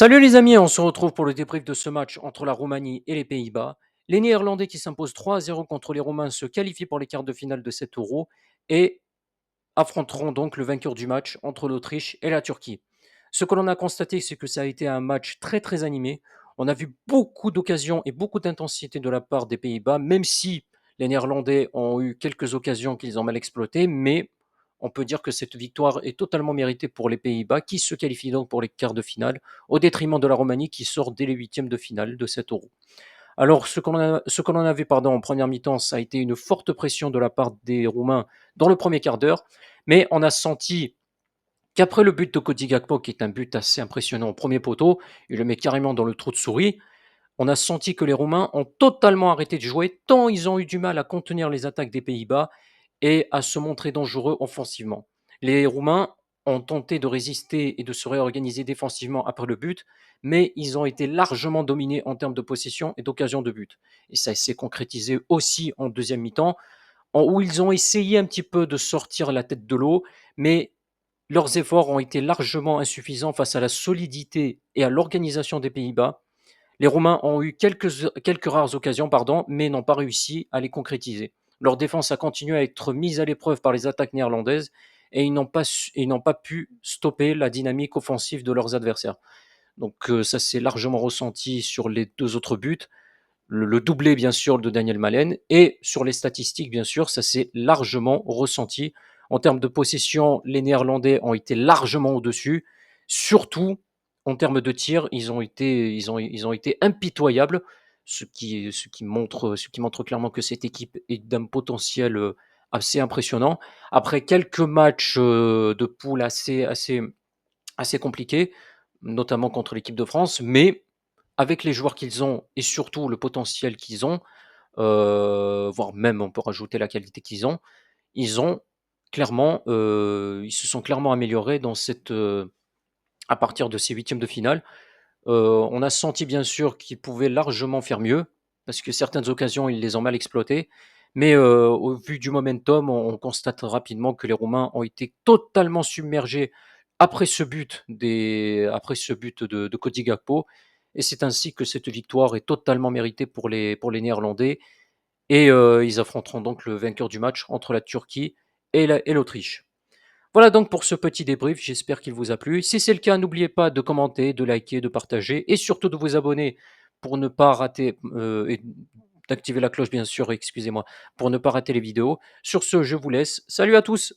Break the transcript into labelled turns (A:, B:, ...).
A: Salut les amis, on se retrouve pour le débrief de ce match entre la Roumanie et les Pays-Bas. Les Néerlandais qui s'imposent 3-0 contre les Roumains se qualifient pour les quarts de finale de cet Euro et affronteront donc le vainqueur du match entre l'Autriche et la Turquie. Ce que l'on a constaté, c'est que ça a été un match très animé. On a vu beaucoup d'occasions et beaucoup d'intensité de la part des Pays-Bas, même si les Néerlandais ont eu quelques occasions qu'ils ont mal exploitées, mais on peut dire que cette victoire est totalement méritée pour les Pays-Bas, qui se qualifient donc pour les quarts de finale, au détriment de la Roumanie qui sort dès les huitièmes de finale de cet Euro. Alors, ce que l'on a vu en première mi-temps, ça a été une forte pression de la part des Roumains dans le premier quart d'heure, mais on a senti qu'après le but de Cody Gakpo, qui est un but assez impressionnant au premier poteau, il le met carrément dans le trou de souris, on a senti que les Roumains ont totalement arrêté de jouer, tant ils ont eu du mal à contenir les attaques des Pays-Bas et à se montrer dangereux offensivement. Les Roumains ont tenté de résister et de se réorganiser défensivement après le but, mais ils ont été largement dominés en termes de possession et d'occasion de but. Et ça s'est concrétisé aussi en deuxième mi-temps, où ils ont essayé un petit peu de sortir la tête de l'eau, mais leurs efforts ont été largement insuffisants face à la solidité et à l'organisation des Pays-Bas. Les Roumains ont eu quelques rares occasions, pardon, mais n'ont pas réussi à les concrétiser. Leur défense a continué à être mise à l'épreuve par les attaques néerlandaises et ils n'ont pas pu stopper la dynamique offensive de leurs adversaires. Donc ça s'est largement ressenti sur les deux autres buts, le doublé bien sûr de Daniel Malen, et sur les statistiques bien sûr, ça s'est largement ressenti. En termes de possession, les Néerlandais ont été largement au-dessus, surtout en termes de tir, ils ont été impitoyables, ce qui montre clairement que cette équipe est d'un potentiel assez impressionnant. Après quelques matchs de poule assez compliqués, notamment contre l'équipe de France, mais avec les joueurs qu'ils ont et surtout le potentiel qu'ils ont, voire même on peut rajouter la qualité qu'ils ont, ils ont ils se sont clairement améliorés à partir de ces huitièmes de finale. On a senti bien sûr qu'ils pouvaient largement faire mieux, parce que certaines occasions, ils les ont mal exploitées. Mais au vu du momentum, on constate rapidement que les Roumains ont été totalement submergés après ce but de Cody Gakpo. Et c'est ainsi que cette victoire est totalement méritée pour les Néerlandais. Et ils affronteront donc le vainqueur du match entre la Turquie et l'Autriche. Voilà donc pour ce petit débrief, j'espère qu'il vous a plu. Si c'est le cas, n'oubliez pas de commenter, de liker, de partager et surtout de vous abonner pour ne pas rater et d'activer la cloche bien sûr, excusez-moi, pour ne pas rater les vidéos. Sur ce, je vous laisse. Salut à tous!